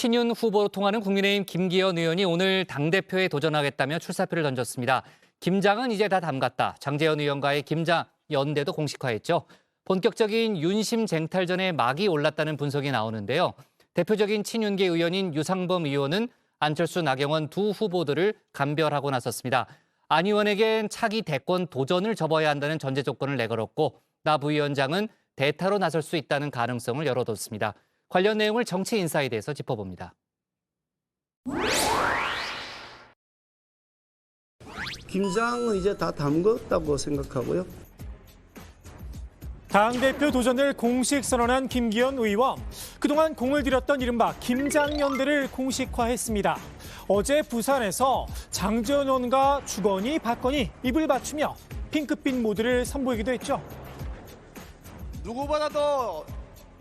친윤 후보로 통하는 국민의힘 김기현 의원이 오늘 당대표에 도전하겠다며 출사표를 던졌습니다. 김장은 이제 다 담갔다. 장제원 의원과의 김장 연대도 공식화했죠. 본격적인 윤심 쟁탈전에 막이 올랐다는 분석이 나오는데요. 대표적인 친윤계 의원인 유상범 의원은 안철수, 나경원 두 후보들을 감별하고 나섰습니다. 안 의원에겐 차기 대권 도전을 접어야 한다는 전제 조건을 내걸었고 나 부위원장은 대타로 나설 수 있다는 가능성을 열어뒀습니다. 관련 내용을 정치인사이드에서 짚어봅니다. 김장은 이제 다 담궜다고 생각하고요. 당대표 도전을 공식 선언한 김기현 의원. 그동안 공을 들였던 이른바 김장연대를 공식화했습니다. 어제 부산에서 장제원 의원과 주거니 받거니 입을 맞추며 핑크빛 모드를 선보이기도 했죠. 누구보다도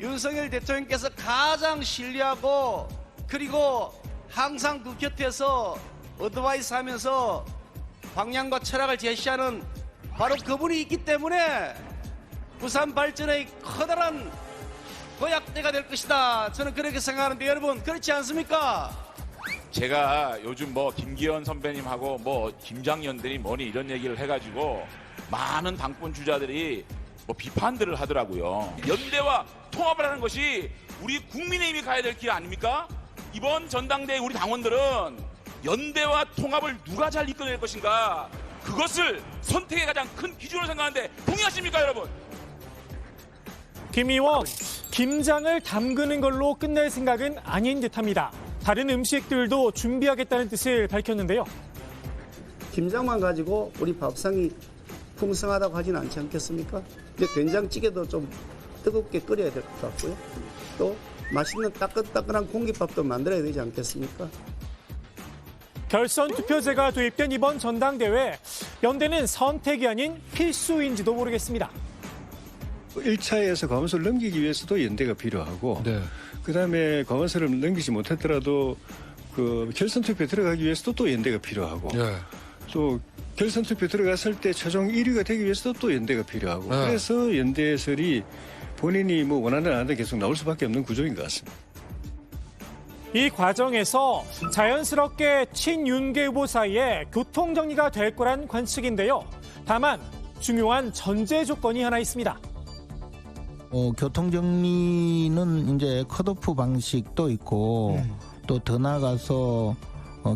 윤석열 대통령께서 가장 신뢰하고 그리고 항상 그 곁에서 어드바이스 하면서 방향과 철학을 제시하는 바로 그분이 있기 때문에 부산 발전의 커다란 도약대가 될 것이다. 저는 그렇게 생각하는데 여러분 그렇지 않습니까? 제가 요즘 김기현 선배님하고 김장연대니 뭐니 이런 얘기를 해가지고 많은 당권 주자들이 비판들을 하더라고요. 연대와 통합을 하는 것이 우리 국민의힘이 가야 될 길 아닙니까? 이번 전당대회 우리 당원들은 연대와 통합을 누가 잘 이끌어낼 것인가 그것을 선택의 가장 큰 기준으로 생각하는데 동의하십니까 여러분? 김 의원, 김장을 담그는 걸로 끝낼 생각은 아닌 듯합니다. 다른 음식들도 준비하겠다는 뜻을 밝혔는데요. 김장만 가지고 우리 밥상이 풍성하다고 하진 않지 않겠습니까? 근데 된장찌개도 좀 뜨겁게 끓여야 될 것 같고요. 또 맛있는 따끈따끈한 공깃밥도 만들어야 되지 않겠습니까? 결선 투표제가 도입된 이번 전당대회, 연대는 선택이 아닌 필수인지도 모르겠습니다. 1차에서 과반수를 넘기기 위해서도 연대가 필요하고 그다음에 과반수를 넘기지 못했더라도 그 결선 투표에 들어가기 위해서도 또 연대가 필요하고 또 결선 투표 들어갔을 때 최종 1위가 되기 위해서도 또 연대가 필요하고 그래서 연대설이 본인이 원하는 안에 계속 나올 수밖에 없는 구조인 것 같습니다. 이 과정에서 자연스럽게 친윤계 후보 사이에 교통정리가 될 거란 관측인데요. 다만 중요한 전제 조건이 하나 있습니다. 교통정리는 이제 컷오프 방식도 있고 또 더 나아가서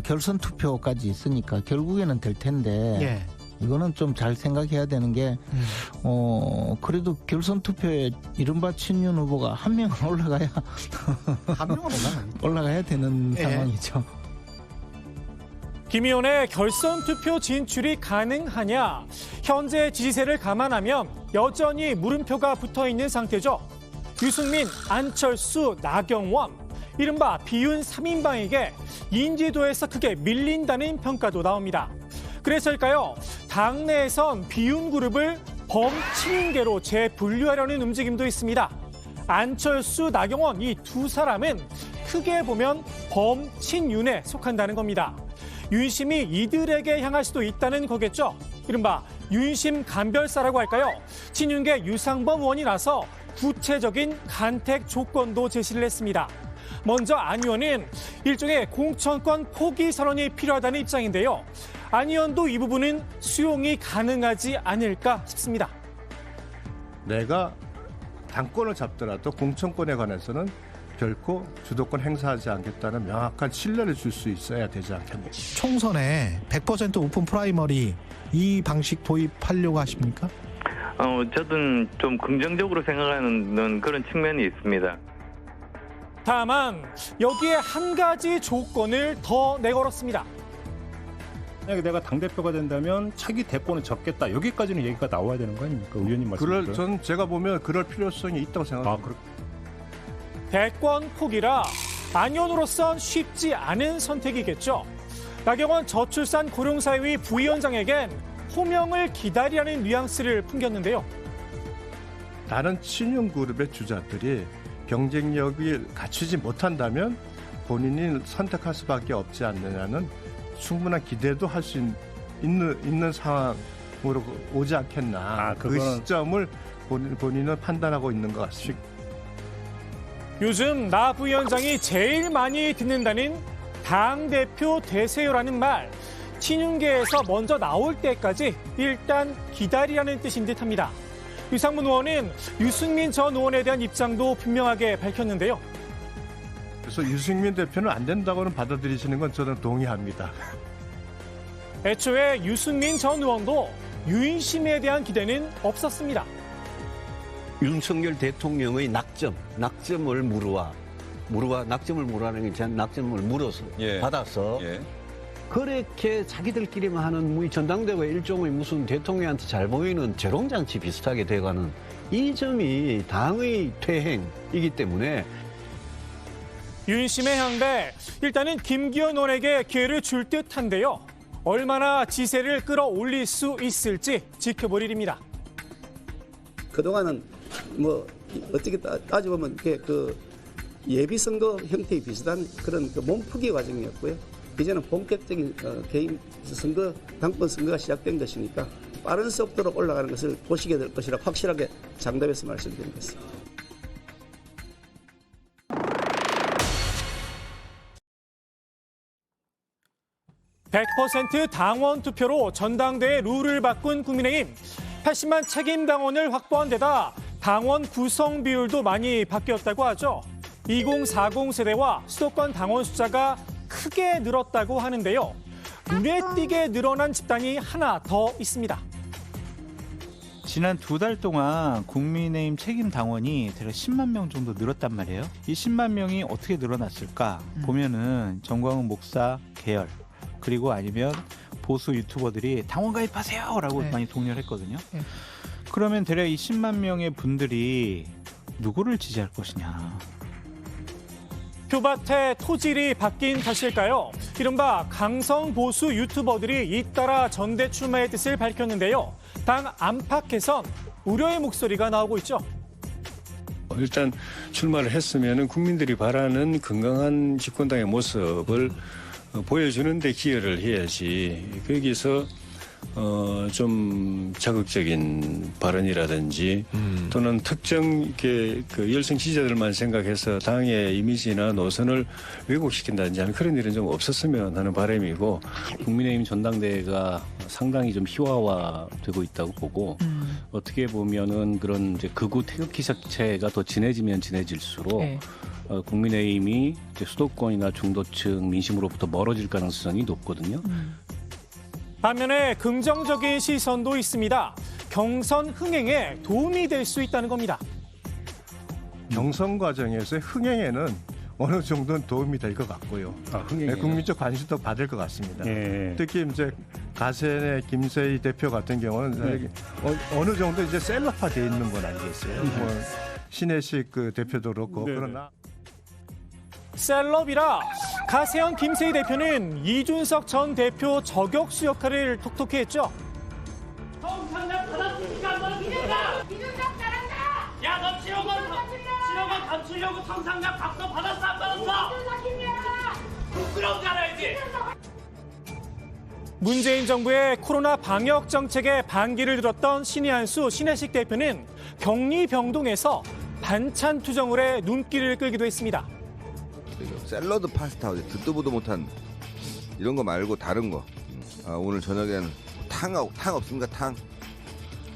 결선 투표까지 있으니까 결국에는 될 텐데 이거는 좀 잘 생각해야 되는 게 그래도 결선 투표에 이른바 친윤 후보가 한 명은 올라가야 올라가야 되는 상황이죠. 김 의원의 결선 투표 진출이 가능하냐? 현재 지지세를 감안하면 여전히 물음표가 붙어 있는 상태죠. 유승민, 안철수, 나경원, 이른바 비윤 3인방에게 인지도에서 크게 밀린다는 평가도 나옵니다. 그래서일까요? 당내에선 비윤 그룹을 범친윤계로 재분류하려는 움직임도 있습니다. 안철수, 나경원 이 두 사람은 크게 보면 범친윤에 속한다는 겁니다. 윤심이 이들에게 향할 수도 있다는 거겠죠. 이른바 윤심 간별사라고 할까요? 친윤계 유상범 의원이 나서 구체적인 간택 조건도 제시를 했습니다. 먼저 안 의원은 일종의 공천권 포기 선언이 필요하다는 입장인데요. 안 의원도 이 부분은 수용이 가능하지 않을까 싶습니다. 내가 당권을 잡더라도 공천권에 관해서는 결코 주도권 행사하지 않겠다는 명확한 신뢰를 줄 수 있어야 되지 않겠나. 총선에 100% 오픈 프라이머리 이 방식 도입하려고 하십니까? 저는 좀 긍정적으로 생각하는 그런 측면이 있습니다. 다만 여기에 한 가지 조건을 더 내걸었습니다. 만약에 내가 당대표가 된다면 차기 대권을 접겠다. 여기까지는 얘기가 나와야 되는 거 아닙니까? 의원님 말씀대로. 전 제가 보면 그럴 필요성이 있다고 생각합니다. 대권 포기라 안 의원으로선 쉽지 않은 선택이겠죠. 나경원 저출산 고령사회위 부위원장에겐 호명을 기다리라는 뉘앙스를 풍겼는데요. 다른 친윤 그룹의 주자들이 경쟁력을 갖추지 못한다면 본인이 선택할 수밖에 없지 않느냐는 충분한 기대도 할 수 있는 상황으로 오지 않겠나. 그 시점을 본인은 판단하고 있는 것 같습니다. 요즘 나 부위원장이 제일 많이 듣는다는 당대표 되세요라는 말. 친윤계에서 먼저 나올 때까지 일단 기다리라는 뜻인 듯합니다. 유상문 의원은 유승민 전 의원에 대한 입장도 분명하게 밝혔는데요. 그래서 유승민 대표는 안 된다고는 받아들이시는 건 저는 동의합니다. 애초에 유승민 전 의원도 유인심에 대한 기대는 없었습니다. 윤석열 대통령의 낙점을 낙점을 물어라는 게 낙점을 물어서 받아서 그렇게 자기들끼리만 하는 전당대회 일종의 무슨 대통령한테 잘 보이는 재롱잔치 비슷하게 돼가는 이 점이 당의 퇴행이기 때문에 유인심의 향배, 일단은 김기현 의원에게 기회를 줄 듯한데요. 얼마나 지세를 끌어올릴 수 있을지 지켜보리입니다. 그동안은 뭐 어떻게 따져보면 그 예비 선거 형태에 비슷한 그런 그 몸푸기 과정이었고요. 이제는 본격적인 개인 선거, 당권 선거가 시작된 것이니까 빠른 속도로 올라가는 것을 보시게 될 것이라 확실하게 장담해서 말씀드리겠습니다. 100% 당원 투표로 전당대회 룰을 바꾼 국민의힘. 80만 책임 당원을 확보한 데다 당원 구성 비율도 많이 바뀌었다고 하죠. 2040 세대와 수도권 당원 숫자가 크게 늘었다고 하는데요. 눈에 띄게 늘어난 집단이 하나 더 있습니다. 지난 2달 동안 국민의힘 책임 당원이 대략 10만 명 정도 늘었단 말이에요. 이 10만 명이 어떻게 늘어났을까 보면은 정광훈 목사 계열 그리고 아니면 보수 유튜버들이 당원 가입하세요라고 많이 독려를 했거든요. 그러면 대략 이 10만 명의 분들이 누구를 지지할 것이냐. 표밭의 토질이 바뀐 탓일까요? 이른바 강성 보수 유튜버들이 잇따라 전대 출마의 뜻을 밝혔는데요. 당 안팎에선 우려의 목소리가 나오고 있죠. 일단 출마를 했으면 국민들이 바라는 건강한 집권당의 모습을 보여주는 데 기여를 해야지. 거기서 좀 자극적인 발언이라든지 또는 특정 그 열성 지지자들만 생각해서 당의 이미지나 노선을 왜곡시킨다든지 하는 그런 일은 좀 없었으면 하는 바람이고, 국민의힘 전당대회가 상당히 좀 희화화되고 있다고 보고, 어떻게 보면은 그런 이제 극우 태극기 자체가 더 진해지면 진해질수록 국민의힘이 이제 수도권이나 중도층 민심으로부터 멀어질 가능성이 높거든요. 반면에 긍정적인 시선도 있습니다. 경선 흥행에 도움이 될 수 있다는 겁니다. 경선 과정에서의 흥행에는 어느 정도는 도움이 될 것 같고요. 국민적 관심도 받을 것 같습니다. 특히 이제 가세의 김세희 대표 같은 경우는 어느 정도 이제 셀럽화되어 있는 건 아니겠어요. 뭐 신혜식 그 대표도 그렇고. 그러나 셀럽이라 가세현 김세희 대표는 이준석 전 대표 저격수 역할을 톡톡히 했죠. 성상납 받았으니까 안 받았으니까 이준석 잘한다. 야, 너 7억 원 감추려고 성상납 각서 받았어 안 받았어? 부끄러운 줄 알아야지. 문재인 정부의 코로나 방역 정책에 반기를 들었던 신의 한수 신혜식 대표는 격리병동에서 반찬 투정을 해 눈길을 끌기도 했습니다. 샐러드 파스타 듣도 보도 못한 이런 거 말고 다른 거. 오늘 저녁엔 탕 없습니까? 탕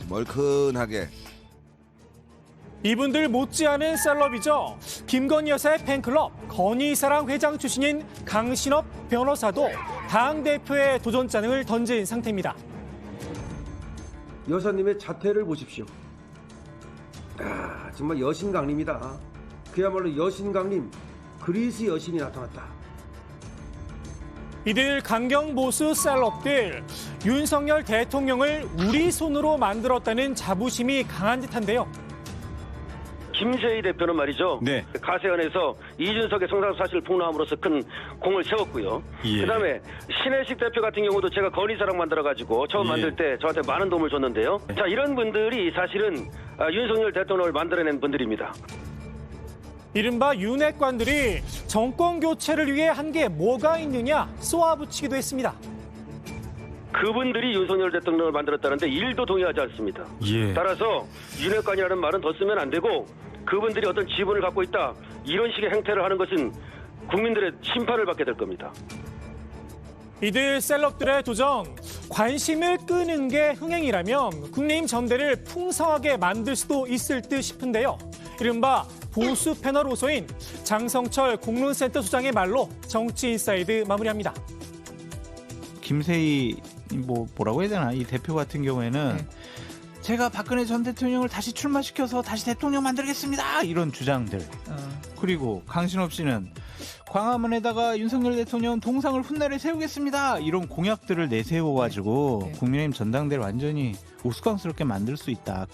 멀큰하게. 이분들 못지않은 셀럽이죠. 김건희 여사의 팬클럽 건희사랑 회장 출신인 강신업 변호사도 당대표의 도전장을 던진 상태입니다. 여사님의 자태를 보십시오. 정말 여신강림이다. 그야말로 여신강림, 그리스 여신이 나타났다. 이들 강경보수 셀럽들, 윤석열 대통령을 우리 손으로 만들었다는 자부심이 강한 듯한데요. 김세희 대표는 말이죠. 가세현에서 이준석의 성상 사실 폭로함으로써 큰 공을 세웠고요. 그다음에 신혜식 대표 같은 경우도 제가 건희사랑 만들어가지고 처음 만들 때 저한테 많은 도움을 줬는데요. 자, 이런 분들이 사실은 윤석열 대통령을 만들어낸 분들입니다. 이른바 윤핵관들이 정권 교체를 위해 한 게 뭐가 있느냐 쏘아붙이기도 했습니다. 그분들이 윤석열 대통령을 만들었다는데 일도 동의하지 않습니다. 따라서 윤핵관이라는 말은 더 쓰면 안 되고 그분들이 어떤 지분을 갖고 있다 이런 식의 행태를 하는 것은 국민들의 심판을 받게 될 겁니다. 이들 셀럽들의 도전, 관심을 끄는 게 흥행이라면 국민의힘 전대를 풍성하게 만들 수도 있을 듯 싶은데요. 이른바 보수 패널 호소인 장성철 공론센터 소장의 말로 정치인사이드 마무리합니다. 김세희 뭐라고 해야 되나 이 대표 같은 경우에는 제가 박근혜 전 대통령을 다시 출마시켜서 다시 대통령 만들겠습니다 이런 주장들. 그리고 강신업 씨는 광화문에다가 윤석열 대통령 동상을 훗날에 세우겠습니다 이런 공약들을 내세워가지고 국민의힘 전당대를 완전히 우스꽝스럽게 만들 수 있다.